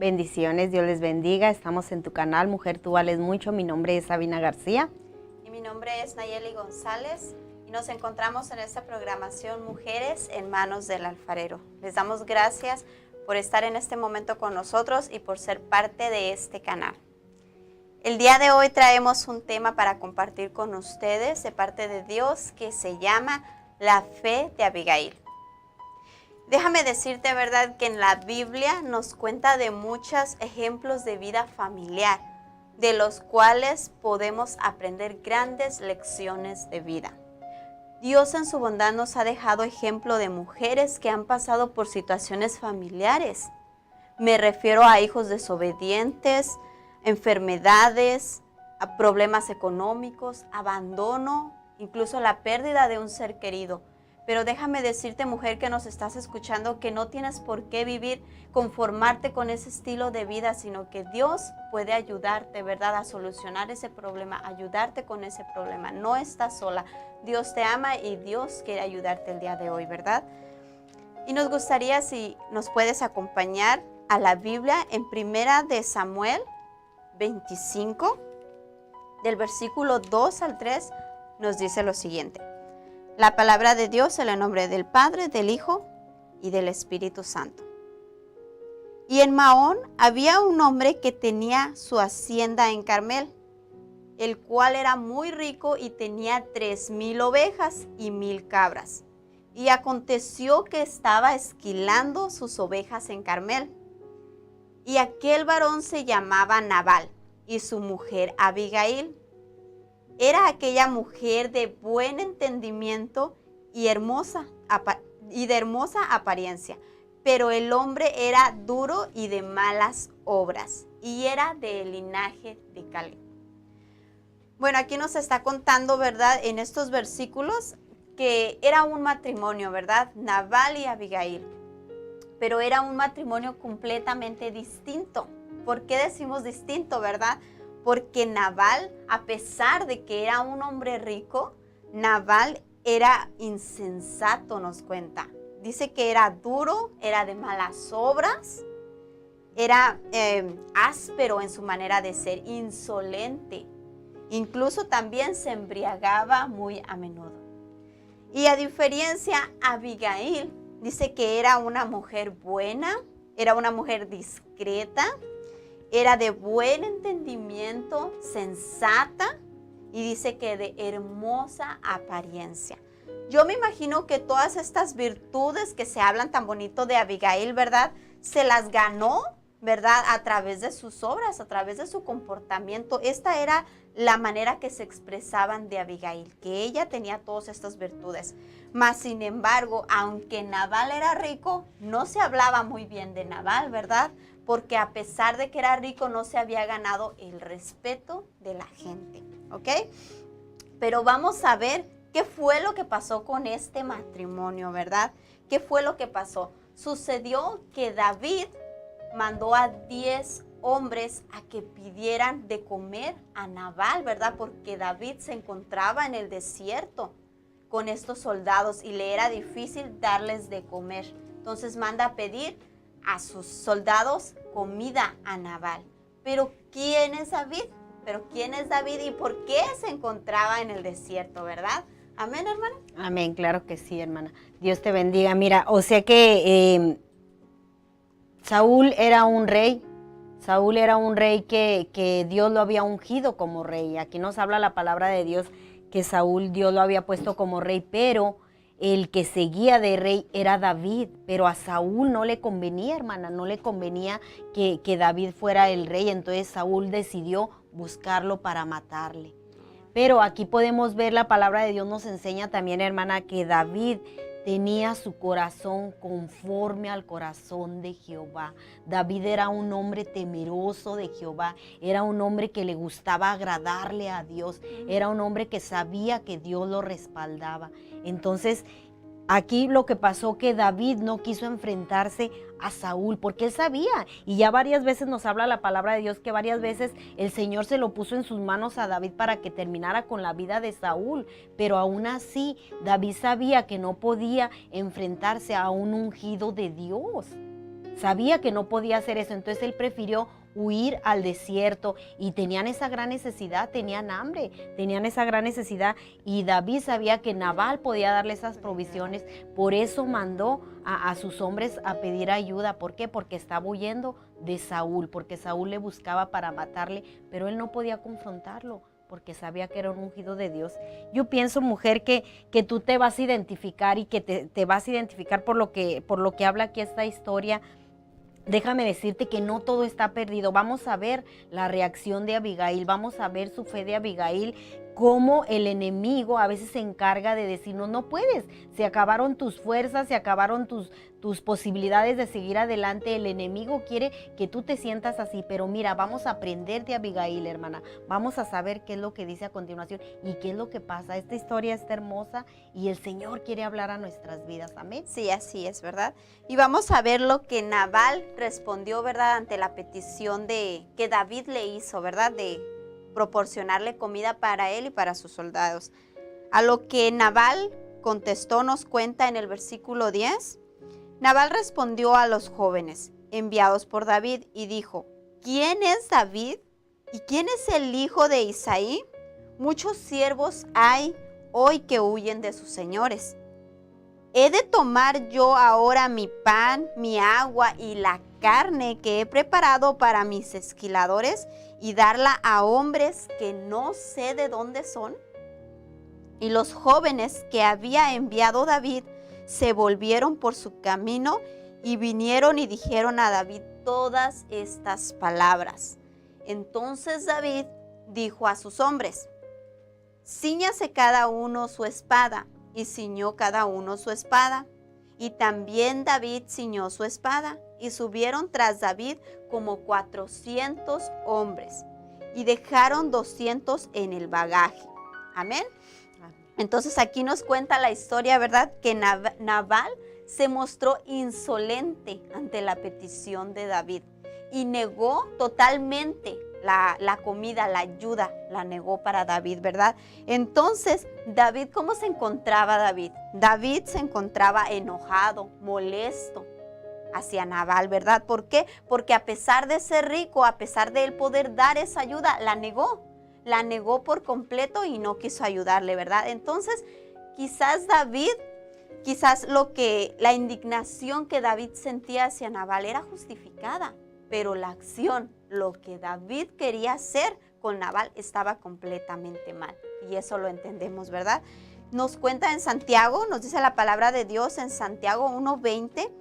Bendiciones, Dios les bendiga. Estamos en tu canal Mujer Tú Vales Mucho. Mi nombre es Sabina García. Y mi nombre es Nayeli González. Y nos encontramos en esta programación Mujeres en Manos del Alfarero. Les damos gracias por estar en este momento con nosotros y por ser parte de este canal. El día de hoy traemos un tema para compartir con ustedes de parte de Dios que se llama la fe de Abigail. Déjame decirte, verdad, que en la Biblia nos cuenta de muchos ejemplos de vida familiar, de los cuales podemos aprender grandes lecciones de vida. Dios en su bondad nos ha dejado ejemplo de mujeres que han pasado por situaciones familiares. Me refiero a hijos desobedientes, enfermedades, a problemas económicos, abandono, incluso la pérdida de un ser querido. Pero déjame decirte, mujer que nos estás escuchando, que no tienes por qué vivir, conformarte con ese estilo de vida, sino que Dios puede ayudarte, ¿verdad?, a solucionar ese problema, ayudarte con ese problema. No estás sola. Dios te ama y Dios quiere ayudarte el día de hoy, ¿verdad? Y nos gustaría si nos puedes acompañar a la Biblia en Primera de Samuel 25, del versículo 2 al 3, nos dice lo siguiente. La palabra de Dios en el nombre del Padre, del Hijo y del Espíritu Santo. Y en Maón había un hombre que tenía su hacienda en Carmel, el cual era muy rico y tenía 3,000 ovejas y 1,000 cabras. Y aconteció que estaba esquilando sus ovejas en Carmel. Y aquel varón se llamaba Nabal y su mujer Abigail. Era aquella mujer de buen entendimiento y de hermosa apariencia, pero el hombre era duro y de malas obras, y era del linaje de Caleb. Bueno, aquí nos está contando, ¿verdad?, en estos versículos que era un matrimonio, ¿verdad?, Nabal y Abigail, pero era un matrimonio completamente distinto. ¿Por qué decimos distinto, verdad? Porque Nabal, a pesar de que era un hombre rico, Nabal era insensato, nos cuenta. Dice que era duro, era de malas obras, era áspero en su manera de ser, insolente. Incluso también se embriagaba muy a menudo. Y a diferencia, Abigail dice que era una mujer buena, era una mujer discreta, era de buen entendimiento, sensata, y dice que de hermosa apariencia. Yo me imagino que todas estas virtudes que se hablan tan bonito de Abigail, ¿verdad?, se las ganó, ¿verdad?, a través de sus obras, a través de su comportamiento. Esta era la manera que se expresaban de Abigail, que ella tenía todas estas virtudes. Mas, sin embargo, aunque Nabal era rico, no se hablaba muy bien de Nabal, ¿verdad?, porque a pesar de que era rico, no se había ganado el respeto de la gente, ¿ok? Pero vamos a ver qué fue lo que pasó con este matrimonio, ¿verdad? ¿Qué fue lo que pasó? Sucedió que David mandó a 10 hombres a que pidieran de comer a Nabal, ¿verdad? Porque David se encontraba en el desierto con estos soldados y le era difícil darles de comer. Entonces manda a pedir a sus soldados comida a Nabal. Pero ¿quién es David? ¿Y por qué se encontraba en el desierto, verdad? Amén, hermana. Amén, claro que sí, hermana. Dios te bendiga. Mira, o sea que Saúl era un rey. Saúl era un rey que Dios lo había ungido como rey. Aquí nos habla la palabra de Dios que Saúl, Dios lo había puesto como rey, pero el que seguía de rey era David, pero a Saúl no le convenía, hermana, no le convenía que David fuera el rey, entonces Saúl decidió buscarlo para matarle. Pero aquí podemos ver, la palabra de Dios nos enseña también, hermana, que David tenía su corazón conforme al corazón de Jehová. David era un hombre temeroso de Jehová, era un hombre que le gustaba agradarle a Dios, era un hombre que sabía que Dios lo respaldaba. Entonces, aquí lo que pasó que David no quiso enfrentarse a Saúl, porque él sabía, y ya varias veces nos habla la palabra de Dios que varias veces el Señor se lo puso en sus manos a David para que terminara con la vida de Saúl, pero aún así David sabía que no podía enfrentarse a un ungido de Dios. sabía que no podía hacer eso, entonces él prefirió huir al desierto y tenían esa gran necesidad, tenían hambre, tenían esa gran necesidad y David sabía que Nabal podía darle esas provisiones, por eso mandó a sus hombres a pedir ayuda. ¿Por qué? Porque estaba huyendo de Saúl, porque Saúl le buscaba para matarle, pero él no podía confrontarlo porque sabía que era un ungido de Dios. Yo pienso, mujer, que tú te vas a identificar y que te vas a identificar por lo que habla aquí esta historia. Déjame decirte que no todo está perdido. Vamos a ver la reacción de Abigail, vamos a ver su fe de Abigail, cómo el enemigo a veces se encarga de decirnos, no puedes, se acabaron tus fuerzas, se acabaron tus posibilidades de seguir adelante. El enemigo quiere que tú te sientas así, pero mira, vamos a aprender de Abigail, hermana. Vamos a saber qué es lo que dice a continuación y qué es lo que pasa. Esta historia está hermosa y el Señor quiere hablar a nuestras vidas. Amén. Sí, así es, ¿verdad? Y vamos a ver lo que Nabal respondió, ¿verdad? Ante la petición que David le hizo, ¿verdad? De proporcionarle comida para él y para sus soldados. A lo que Nabal contestó, nos cuenta en el versículo 10. Nabal respondió a los jóvenes enviados por David y dijo, ¿quién es David? ¿Y quién es el hijo de Isaí? Muchos siervos hay hoy que huyen de sus señores. ¿He de tomar yo ahora mi pan, mi agua y la carne que he preparado para mis esquiladores y darla a hombres que no sé de dónde son? Y los jóvenes que había enviado David se volvieron por su camino y vinieron y dijeron a David todas estas palabras. Entonces David dijo a sus hombres, cíñase cada uno su espada, y ciñó cada uno su espada. Y también David ciñó su espada, y subieron tras David como 400 hombres, y dejaron 200 en el bagaje. Amén. Entonces aquí nos cuenta la historia, ¿verdad? Que Nabal se mostró insolente ante la petición de David y negó totalmente la comida, la ayuda, la negó para David, ¿verdad? Entonces, David, ¿cómo se encontraba David? David se encontraba enojado, molesto hacia Nabal, ¿verdad? ¿Por qué? Porque a pesar de ser rico, a pesar de él poder dar esa ayuda, la negó por completo y no quiso ayudarle, ¿verdad? Entonces, quizás la indignación que David sentía hacia Nabal era justificada, pero la acción, lo que David quería hacer con Nabal estaba completamente mal. Y eso lo entendemos, ¿verdad? Nos cuenta en Santiago, nos dice la palabra de Dios en Santiago 1:20,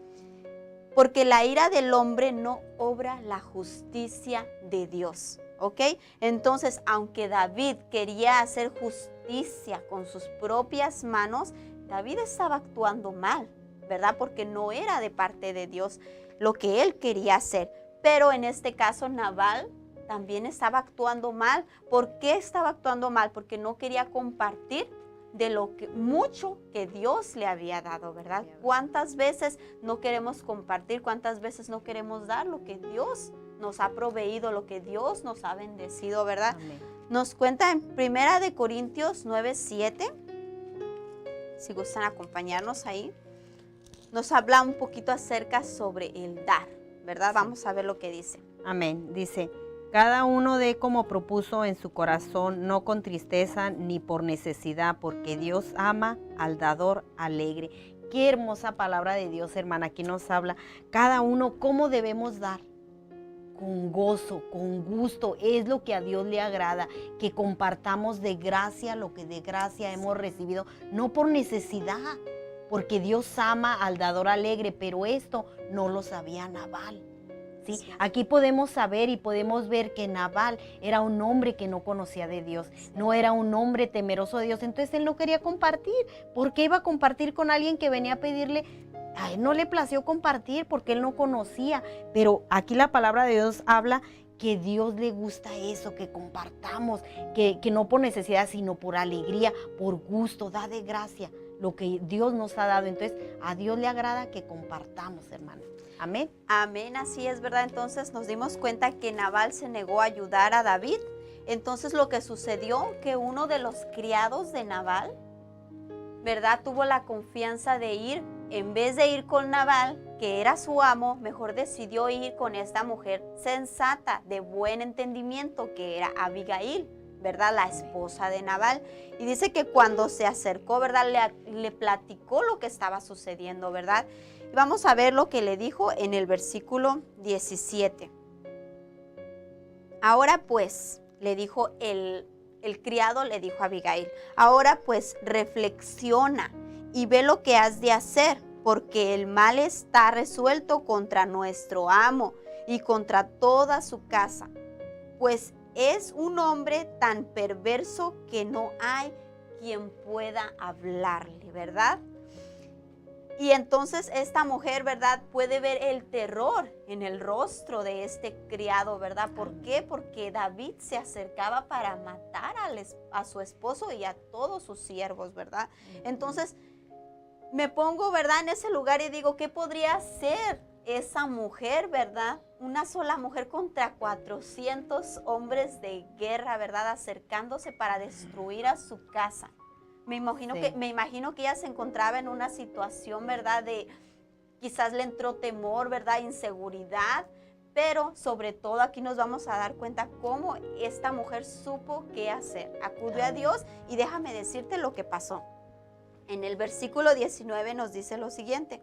porque la ira del hombre no obra la justicia de Dios. ¿Ok? Entonces, aunque David quería hacer justicia con sus propias manos, David estaba actuando mal, ¿verdad? Porque no era de parte de Dios lo que él quería hacer. Pero en este caso, Nabal también estaba actuando mal. ¿Por qué estaba actuando mal? Porque no quería compartir de lo mucho que Dios le había dado, ¿verdad? ¿Cuántas veces no queremos compartir? ¿Cuántas veces no queremos dar lo que Dios nos ha proveído, lo que Dios nos ha bendecido, ¿verdad? Amén. Nos cuenta en 1 Corintios 9:7, si gustan acompañarnos ahí, nos habla un poquito acerca sobre el dar, ¿verdad? Sí. Vamos a ver lo que dice. Amén. Dice, cada uno dé como propuso en su corazón, no con tristeza ni por necesidad, porque Dios ama al dador alegre. Qué hermosa palabra de Dios, hermana. Aquí nos habla cada uno cómo debemos dar. Con gozo, con gusto, es lo que a Dios le agrada, que compartamos de gracia lo que de gracia hemos recibido, no por necesidad, porque Dios ama al dador alegre, pero esto no lo sabía Nabal. ¿Sí? Aquí podemos saber y podemos ver que Nabal era un hombre que no conocía de Dios, no era un hombre temeroso de Dios, entonces él no quería compartir. ¿Por qué iba a compartir con alguien que venía a pedirle? A él no le plació compartir porque él no conocía, pero aquí la palabra de Dios habla que Dios le gusta eso, que compartamos, que no por necesidad, sino por alegría, por gusto, da de gracia lo que Dios nos ha dado. Entonces, a Dios le agrada que compartamos, hermana. Amén. Amén, así es, ¿verdad? Entonces nos dimos cuenta que Nabal se negó a ayudar a David. Entonces lo que sucedió, que uno de los criados de Nabal, ¿verdad? Tuvo la confianza de ir, en vez de ir con Nabal, que era su amo, mejor decidió ir con esta mujer sensata, de buen entendimiento, que era Abigail, ¿verdad? La esposa de Nabal. Y dice que cuando se acercó, ¿verdad? Le platicó lo que estaba sucediendo, ¿verdad? Y vamos a ver lo que le dijo en el versículo 17. Ahora pues, le dijo el criado, le dijo a Abigail, ahora pues reflexiona y ve lo que has de hacer, porque el mal está resuelto contra nuestro amo y contra toda su casa, pues es un hombre tan perverso que no hay quien pueda hablarle, ¿verdad? Y entonces esta mujer, ¿verdad?, puede ver el terror en el rostro de este criado, ¿verdad? ¿Por qué? Porque David se acercaba para matar a su esposo y a todos sus siervos, ¿verdad? Entonces me pongo, ¿verdad?, en ese lugar y digo, ¿qué podría hacer esa mujer, ¿verdad? Una sola mujer contra 400 hombres de guerra, ¿verdad?, acercándose para destruir a su casa. Me imagino que ella se encontraba en una situación, ¿verdad?, de quizás le entró temor, ¿verdad?, inseguridad, pero sobre todo aquí nos vamos a dar cuenta cómo esta mujer supo qué hacer. Acudió a Dios y déjame decirte lo que pasó. En el versículo 19 nos dice lo siguiente: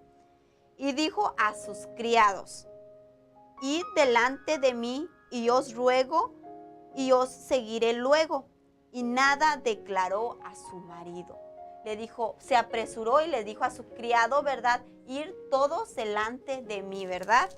y dijo a sus criados, id delante de mí y os ruego y os seguiré luego. Y nada declaró a su marido. Le dijo, se apresuró y le dijo a su criado, ¿verdad?, ir todos delante de mí, ¿verdad?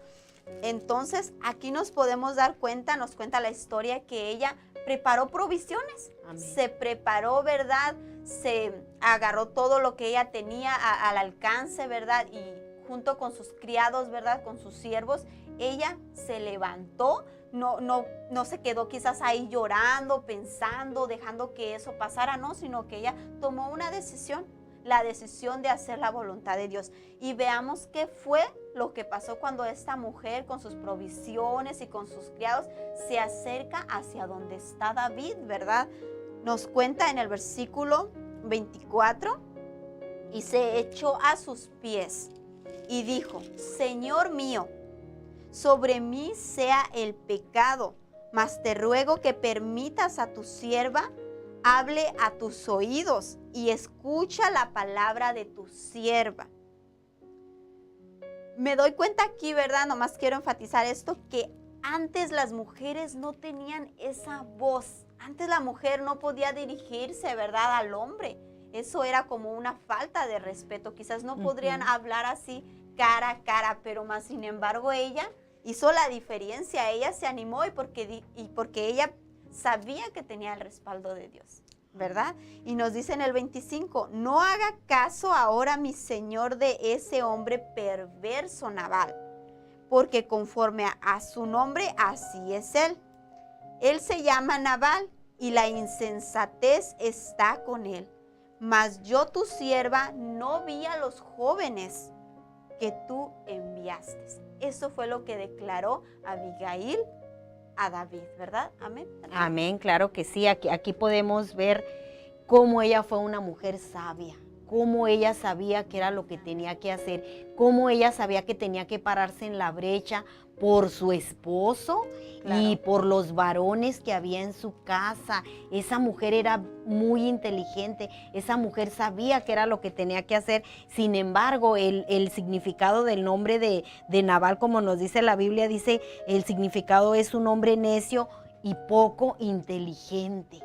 Entonces aquí nos podemos dar cuenta, nos cuenta la historia que ella preparó provisiones. Amén. Se preparó, ¿verdad? Se agarró todo lo que ella tenía al alcance, ¿verdad? Y junto con sus criados, ¿verdad?, con sus siervos, ella se levantó. No se quedó quizás ahí llorando, pensando, dejando que eso pasara, no, sino que ella tomó una decisión, la decisión de hacer la voluntad de Dios. Y veamos qué fue lo que pasó cuando esta mujer con sus provisiones y con sus criados se acerca hacia donde está David, ¿verdad? Nos cuenta en el versículo 24, y se echó a sus pies y dijo, Señor mío, sobre mí sea el pecado, mas te ruego que permitas a tu sierva hable a tus oídos y escucha la palabra de tu sierva. Me doy cuenta aquí, ¿verdad? Nomás quiero enfatizar esto, que antes las mujeres no tenían esa voz. Antes la mujer no podía dirigirse, ¿verdad?, al hombre. Eso era como una falta de respeto. Quizás no podrían hablar así cara a cara, pero más sin embargo ella hizo la diferencia. Ella se animó y porque ella sabía que tenía el respaldo de Dios, ¿verdad? Y nos dice en el 25, no haga caso ahora mi señor de ese hombre perverso Nabal, porque conforme a su nombre así es él. Él se llama Nabal y la insensatez está con él. Mas yo tu sierva no vi a los jóvenes que tú enviaste. Eso fue lo que declaró Abigail a David, ¿verdad? Amén. Amén, claro que sí. Aquí podemos ver cómo ella fue una mujer sabia, cómo ella sabía qué era lo que tenía que hacer, cómo ella sabía que tenía que pararse en la brecha por su esposo, claro, y por los varones que había en su casa. Esa mujer era muy inteligente, esa mujer sabía qué era lo que tenía que hacer. Sin embargo, el significado del nombre de Nabal, como nos dice la Biblia, dice, el significado es un hombre necio y poco inteligente,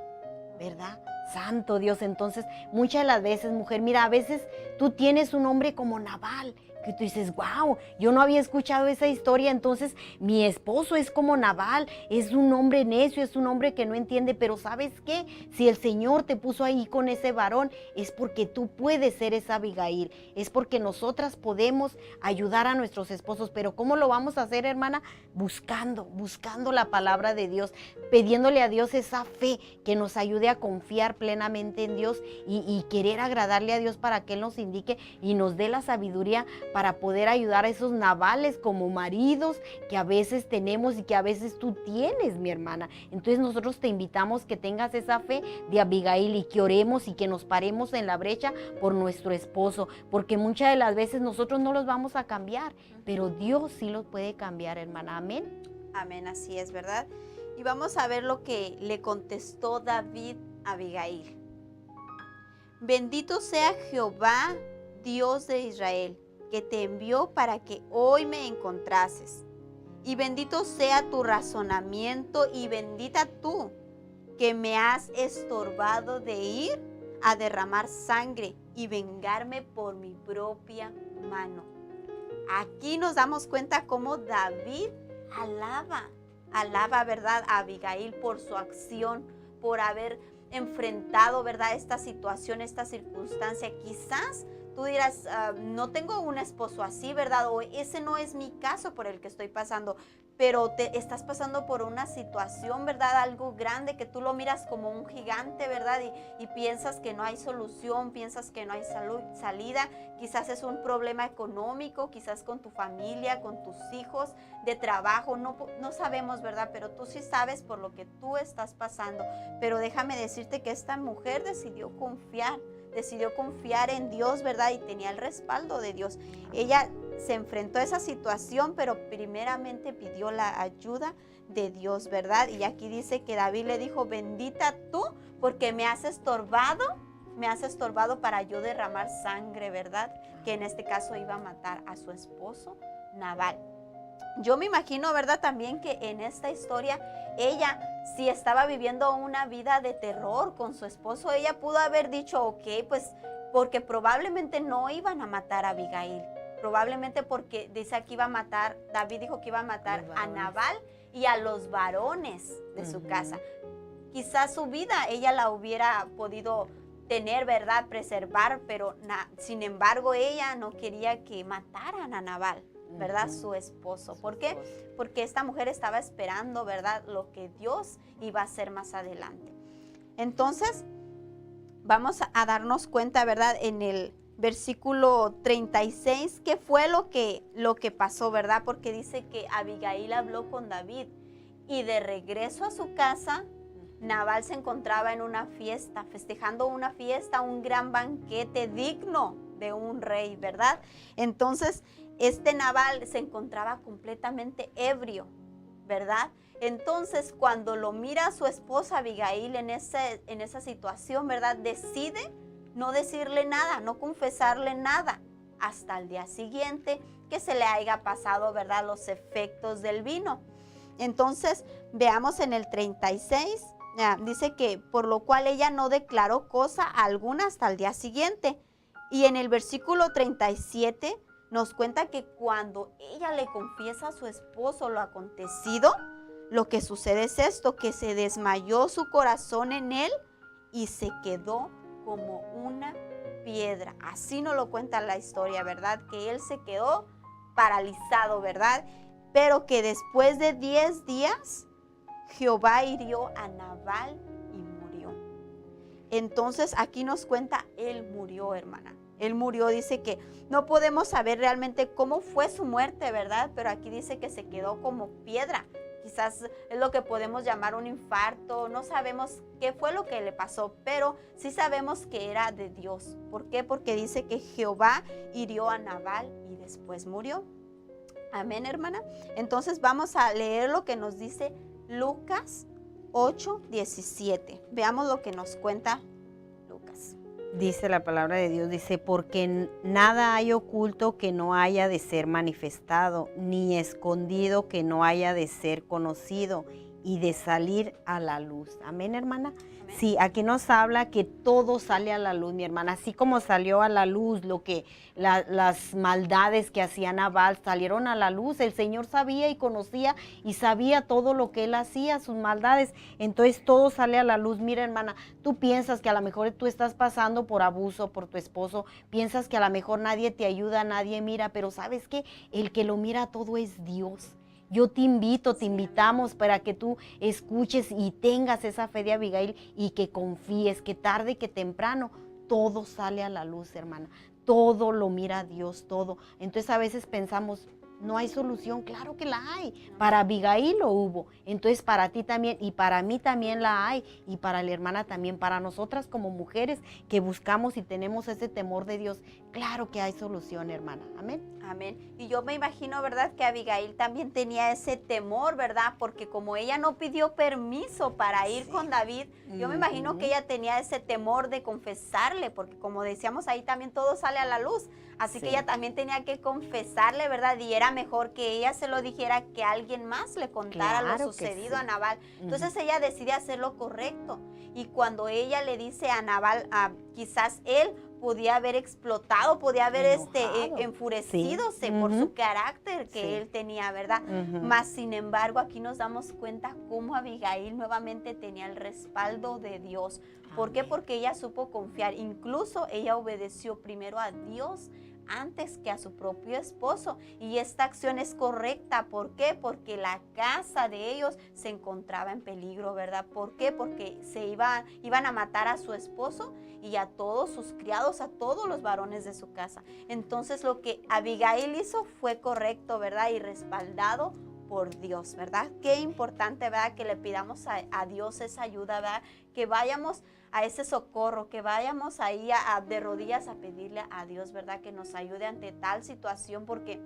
¿verdad? Santo Dios. Entonces, muchas de las veces, mujer, mira, a veces tú tienes un hombre como Nabal, que tú dices, wow, yo no había escuchado esa historia, entonces mi esposo es como Nabal, es un hombre necio, es un hombre que no entiende, pero ¿sabes qué? Si el Señor te puso ahí con ese varón, es porque tú puedes ser esa Abigail, es porque nosotras podemos ayudar a nuestros esposos. Pero ¿cómo lo vamos a hacer, hermana? Buscando la palabra de Dios, pidiéndole a Dios esa fe que nos ayude a confiar plenamente en Dios y querer agradarle a Dios para que Él nos indique y nos dé la sabiduría para poder ayudar a esos Nabales como maridos que a veces tenemos y que a veces tú tienes, mi hermana. Entonces nosotros te invitamos que tengas esa fe de Abigail y que oremos y que nos paremos en la brecha por nuestro esposo, porque muchas de las veces nosotros no los vamos a cambiar, pero Dios sí los puede cambiar, hermana. Amén. Amén, así es, ¿verdad? Y vamos a ver lo que le contestó David a Abigail. Bendito sea Jehová, Dios de Israel, que te envió para que hoy me encontrases. Y bendito sea tu razonamiento y bendita tú, que me has estorbado de ir a derramar sangre y vengarme por mi propia mano. Aquí nos damos cuenta cómo David alaba, ¿verdad?, a Abigail por su acción, por haber enfrentado, ¿verdad?, esta situación, esta circunstancia. Quizás tú dirás, no tengo un esposo así, ¿verdad? O ese no es mi caso por el que estoy pasando, pero te estás pasando por una situación, ¿verdad? Algo grande que tú lo miras como un gigante, ¿verdad? Y piensas que no hay solución, piensas que no hay salida. Quizás es un problema económico, quizás con tu familia, con tus hijos, de trabajo, no sabemos, ¿verdad? Pero tú sí sabes por lo que tú estás pasando. Pero déjame decirte que esta mujer decidió confiar en Dios, ¿verdad? Y tenía el respaldo de Dios. Ella se enfrentó a esa situación, pero primeramente pidió la ayuda de Dios, ¿verdad? Y aquí dice que David le dijo, bendita tú, porque me has estorbado para yo derramar sangre, ¿verdad? Que en este caso iba a matar a su esposo, Nabal. Yo me imagino, ¿verdad?, también que en esta historia ella, si estaba viviendo una vida de terror con su esposo, ella pudo haber dicho, ok, pues porque probablemente no iban a matar a Abigail, probablemente porque dice aquí David dijo que iba a matar a Nabal y a los varones de su casa. Quizás su vida ella la hubiera podido tener, ¿verdad?, preservar, pero sin embargo ella no quería que mataran a Nabal, ¿verdad?, su esposo. ¿Por qué? Porque esta mujer estaba esperando, ¿verdad?, lo que Dios iba a hacer más adelante. Entonces, vamos a darnos cuenta, ¿verdad?, en el versículo 36, qué fue lo que pasó, ¿verdad? Porque dice que Abigail habló con David y de regreso a su casa, Nabal se encontraba en una fiesta, festejando una fiesta, un gran banquete digno de un rey, ¿verdad? Entonces, este Nabal se encontraba completamente ebrio, ¿verdad? Entonces, cuando lo mira a su esposa Abigail en esa situación, ¿verdad?, decide no decirle nada, no confesarle nada, hasta el día siguiente que se le haya pasado, ¿verdad?, los efectos del vino. Entonces, veamos en el 36, dice que por lo cual ella no declaró cosa alguna hasta el día siguiente. Y en el versículo 37 nos cuenta que cuando ella le confiesa a su esposo lo acontecido, lo que sucede es esto, que se desmayó su corazón en él y se quedó como una piedra. Así nos lo cuenta la historia, ¿verdad? Que él se quedó paralizado, ¿verdad? Pero que después de 10 días, Jehová hirió a Nabal y murió. Entonces aquí nos cuenta, él murió, hermana. Él murió, dice que no podemos saber realmente cómo fue su muerte, ¿verdad? Pero aquí dice que se quedó como piedra. Quizás es lo que podemos llamar un infarto. No sabemos qué fue lo que le pasó, pero sí sabemos que era de Dios. ¿Por qué? Porque dice que Jehová hirió a Nabal y después murió. Amén, hermana. Entonces vamos a leer lo que nos dice Lucas 8:17. Veamos lo que nos cuenta Lucas. Dice la palabra de Dios, dice, porque nada hay oculto que no haya de ser manifestado, ni escondido que no haya de ser conocido y de salir a la luz. Amén, hermana. Amén. Sí, aquí nos habla que todo sale a la luz, mi hermana. Así como salió a la luz las maldades que hacía Nabal salieron a la luz. El Señor sabía y conocía y sabía todo lo que él hacía, sus maldades. Entonces todo sale a la luz. Mira, hermana, tú piensas que a lo mejor tú estás pasando por abuso por tu esposo, piensas que a lo mejor nadie te ayuda, nadie mira, pero ¿sabes qué? El que lo mira todo es Dios. Yo te invitamos para que tú escuches y tengas esa fe de Abigail y que confíes que tarde que temprano todo sale a la luz, hermana. todo lo mira Dios, todo. Entonces a veces pensamos, no hay solución, claro que la hay. Para Abigail lo hubo, entonces para ti también y para mí también la hay y para la hermana también, para nosotras como mujeres que buscamos y tenemos ese temor de Dios, claro que hay solución, hermana. Amén. Amén. Y yo me imagino, ¿verdad?, que Abigail también tenía ese temor, ¿verdad? Porque como ella no pidió permiso para ir con David, yo me imagino que ella tenía ese temor de confesarle, porque como decíamos ahí también todo sale a la luz. Así que ella también tenía que confesarle, ¿verdad? Y era mejor que ella se lo dijera que alguien más le contara lo sucedido a Nabal. Entonces ella decide hacer lo correcto. Y cuando ella le dice a Nabal, quizás él podía haber explotado, podía haber enfurecidose por su carácter que él tenía, ¿verdad? Mas, sin embargo, aquí nos damos cuenta cómo Abigail nuevamente tenía el respaldo de Dios. ¿Por qué? Porque ella supo confiar. Incluso ella obedeció primero a Dios antes que a su propio esposo. Y esta acción es correcta. ¿Por qué? Porque la casa de ellos se encontraba en peligro, ¿verdad? ¿Por qué? Porque iban a matar a su esposo y a todos sus criados, a todos los varones de su casa. Entonces lo que Abigail hizo fue correcto, ¿verdad? Y respaldado por Dios, ¿verdad? Qué importante, ¿verdad? Que le pidamos a Dios esa ayuda, ¿verdad? Que vayamos a ese socorro, que vayamos ahí de rodillas a pedirle a Dios, ¿verdad? Que nos ayude ante tal situación, porque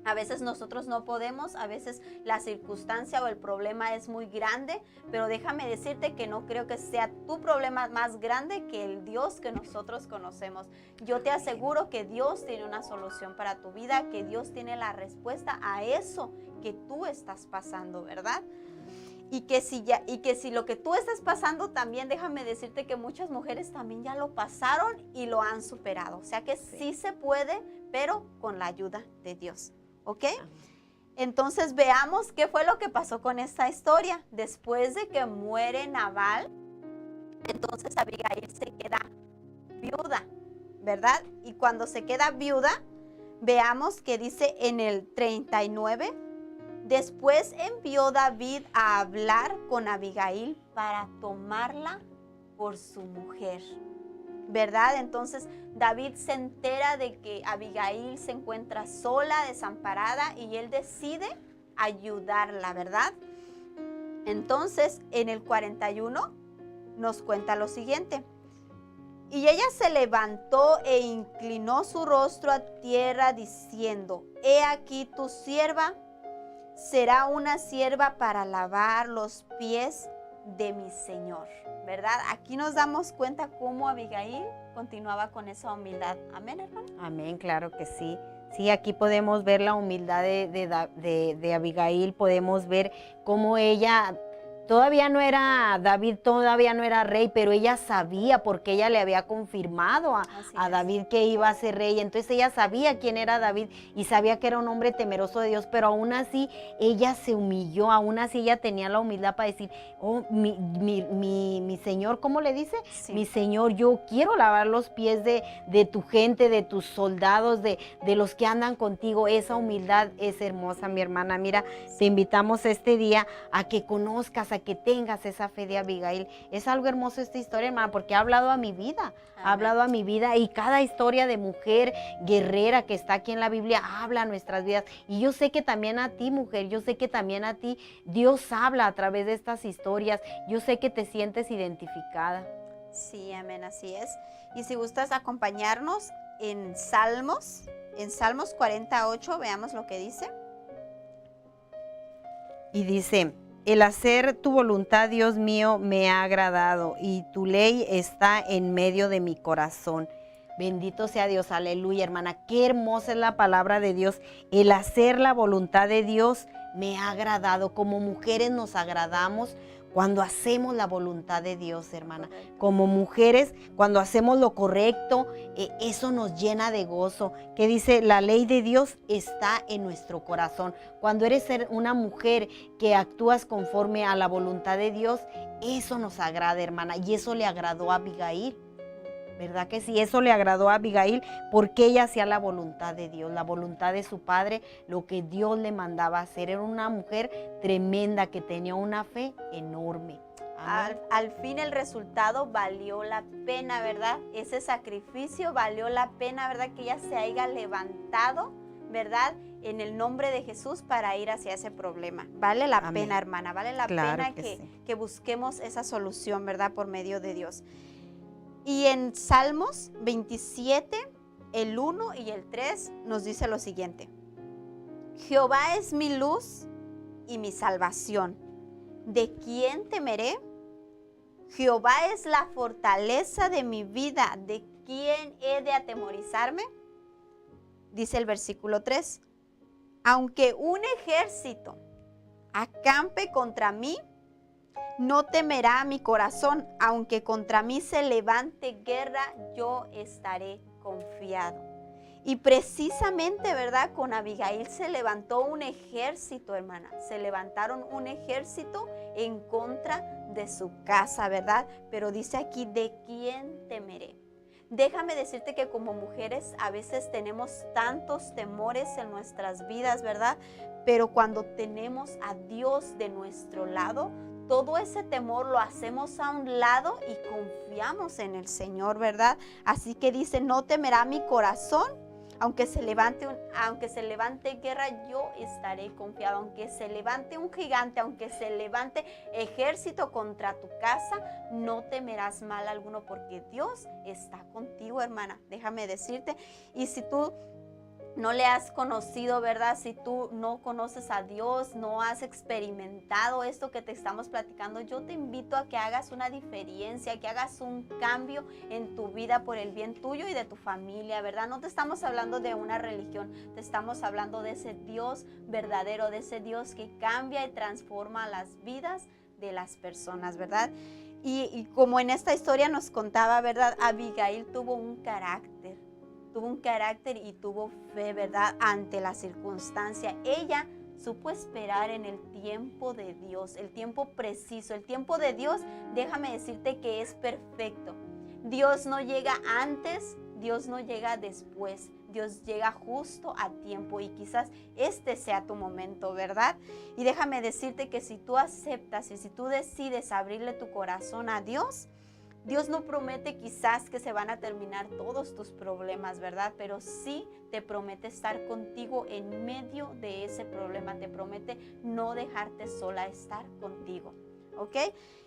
a veces nosotros no podemos, a veces la circunstancia o el problema es muy grande, pero déjame decirte que no creo que sea tu problema más grande que el Dios que nosotros conocemos. Yo te aseguro que Dios tiene una solución para tu vida, que Dios tiene la respuesta a eso que tú estás pasando, ¿verdad? Y que si lo que tú estás pasando también, déjame decirte que muchas mujeres también ya lo pasaron y lo han superado. O sea que sí se puede, pero con la ayuda de Dios. ¿Ok? Entonces veamos qué fue lo que pasó con esta historia. Después de que muere Nabal, entonces Abigail se queda viuda, ¿verdad? Y cuando se queda viuda, veamos que dice en el 39, después envió David a hablar con Abigail para tomarla por su mujer, ¿verdad? Entonces David se entera de que Abigail se encuentra sola, desamparada, y él decide ayudarla, ¿verdad? Entonces en el 41 nos cuenta lo siguiente: y ella se levantó e inclinó su rostro a tierra diciendo, he aquí tu sierva será una sierva para lavar los pies de mi Señor, ¿verdad? Aquí nos damos cuenta cómo Abigail continuaba con esa humildad. Amén, hermano. Amén, claro que sí. Sí, aquí podemos ver la humildad de Abigail, podemos ver cómo ella, David todavía no era rey, pero ella sabía, porque ella le había confirmado a David que iba a ser rey. Entonces ella sabía quién era David y sabía que era un hombre temeroso de Dios, pero aún así ella se humilló, aún así ella tenía la humildad para decir, oh, mi Señor, ¿cómo le dice? Sí. Mi Señor, yo quiero lavar los pies de tu gente, de tus soldados, de los que andan contigo. Esa humildad es hermosa, mi hermana. Mira, te invitamos este día a que conozcas, a que tengas esa fe de Abigail. Es algo hermoso esta historia, hermana, porque ha hablado a mi vida. Amén. Ha hablado a mi vida, y cada historia de mujer guerrera que está aquí en la Biblia habla a nuestras vidas. Y yo sé que también a ti, mujer, yo sé que también a ti Dios habla a través de estas historias. Yo sé que te sientes identificada. Sí, amén, así es. Y si gustas acompañarnos en Salmos 48, veamos lo que dice. Y dice: el hacer tu voluntad, Dios mío, me ha agradado, y tu ley está en medio de mi corazón. Bendito sea Dios, aleluya, hermana. Qué hermosa es la palabra de Dios. El hacer la voluntad de Dios me ha agradado. Como mujeres nos agradamos cuando hacemos la voluntad de Dios, hermana. Como mujeres, cuando hacemos lo correcto, eso nos llena de gozo. Que dice, la ley de Dios está en nuestro corazón. Cuando eres una mujer que actúas conforme a la voluntad de Dios, eso nos agrada, hermana. Y eso le agradó a Abigail. ¿Verdad que sí? Eso le agradó a Abigail, porque ella hacía la voluntad de Dios, la voluntad de su padre, lo que Dios le mandaba hacer. Era una mujer tremenda que tenía una fe enorme. Al fin el resultado valió la pena, ¿verdad? Ese sacrificio valió la pena, ¿verdad? Que ella se haya levantado, ¿verdad? En el nombre de Jesús para ir hacia ese problema. Vale la pena, hermana, vale la pena que busquemos esa solución, ¿verdad? Por medio de Dios. Y en Salmos 27, el 1 y el 3 nos dice lo siguiente. Jehová es mi luz y mi salvación. ¿De quién temeré? Jehová es la fortaleza de mi vida. ¿De quién he de atemorizarme? Dice el versículo 3. Aunque un ejército acampe contra mí, no temerá mi corazón. Aunque contra mí se levante guerra, yo estaré confiado. Y precisamente, ¿verdad? Con Abigail se levantó un ejército, hermana. Se levantaron un ejército en contra de su casa, ¿verdad? Pero dice aquí, ¿de quién temeré? Déjame decirte que como mujeres a veces tenemos tantos temores en nuestras vidas, ¿verdad? Pero cuando tenemos a Dios de nuestro lado, todo ese temor lo hacemos a un lado y confiamos en el Señor, ¿verdad? Así que dice, no temerá mi corazón. Aunque se levante guerra, yo estaré confiado. Aunque se levante un gigante, aunque se levante ejército contra tu casa, no temerás mal alguno porque Dios está contigo, hermana. Déjame decirte. Y si tú no le has conocido, ¿verdad? Si tú no conoces a Dios, no has experimentado esto que te estamos platicando, yo te invito a que hagas una diferencia, que hagas un cambio en tu vida por el bien tuyo y de tu familia, ¿verdad? No te estamos hablando de una religión, te estamos hablando de ese Dios verdadero, de ese Dios que cambia y transforma las vidas de las personas, ¿verdad? Y como en esta historia nos contaba, ¿verdad? Abigail tuvo un carácter y tuvo fe, ¿verdad? Ante la circunstancia. Ella supo esperar en el tiempo de Dios, el tiempo preciso. El tiempo de Dios, déjame decirte que es perfecto. Dios no llega antes, Dios no llega después. Dios llega justo a tiempo y quizás este sea tu momento, ¿verdad? Y déjame decirte que si tú aceptas y si tú decides abrirle tu corazón a Dios, Dios no promete quizás que se van a terminar todos tus problemas, ¿verdad? Pero sí te promete estar contigo en medio de ese problema. Te promete no dejarte sola, estar contigo, ¿ok?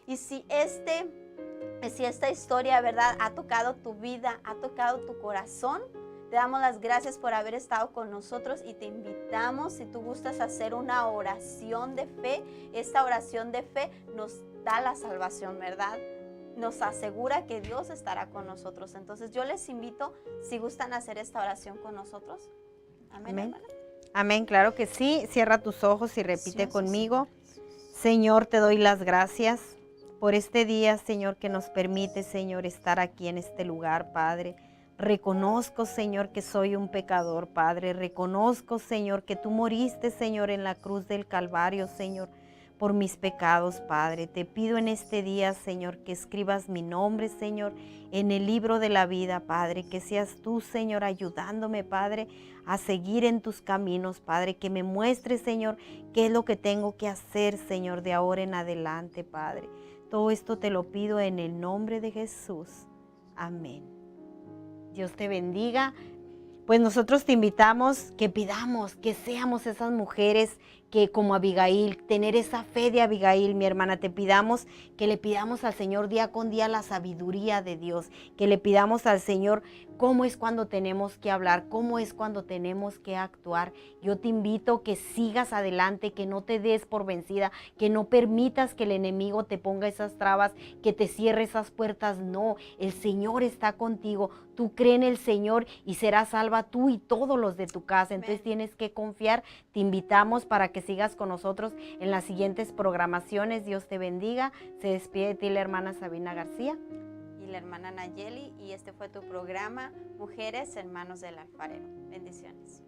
Y si esta historia, ¿verdad? Ha tocado tu vida, ha tocado tu corazón, te damos las gracias por haber estado con nosotros y te invitamos, si tú gustas hacer una oración de fe, esta oración de fe nos da la salvación, ¿verdad? Nos asegura que Dios estará con nosotros. Entonces yo les invito, si gustan hacer esta oración con nosotros. Amén, hermana. Amén, claro que sí. Cierra tus ojos y repite conmigo. Señor, te doy las gracias por este día, Señor, que nos permite, Señor, estar aquí en este lugar, Padre. Reconozco, Señor, que soy un pecador, Padre. Reconozco, Señor, que tú moriste, Señor, en la cruz del Calvario, Señor, por mis pecados, Padre. Te pido en este día, Señor, que escribas mi nombre, Señor, en el libro de la vida, Padre. Que seas tú, Señor, ayudándome, Padre, a seguir en tus caminos, Padre. Que me muestres, Señor, qué es lo que tengo que hacer, Señor, de ahora en adelante, Padre. Todo esto te lo pido en el nombre de Jesús. Amén. Dios te bendiga. Pues nosotros te invitamos que pidamos, que seamos esas mujeres que como Abigail, tener esa fe de Abigail, mi hermana, te pidamos que le pidamos al Señor día con día la sabiduría de Dios, que le pidamos al Señor cómo es cuando tenemos que hablar, cómo es cuando tenemos que actuar. Yo te invito que sigas adelante, que no te des por vencida, que no permitas que el enemigo te ponga esas trabas, que te cierre esas puertas. No, el Señor está contigo. Tú cree en el Señor y serás salva tú y todos los de tu casa. Entonces tienes que confiar. Te invitamos para que sigas con nosotros en las siguientes programaciones. Dios te bendiga. Se despide de ti la hermana Sabina García y la hermana Nayeli, y este fue tu programa Mujeres en Manos del Alfarero. Bendiciones.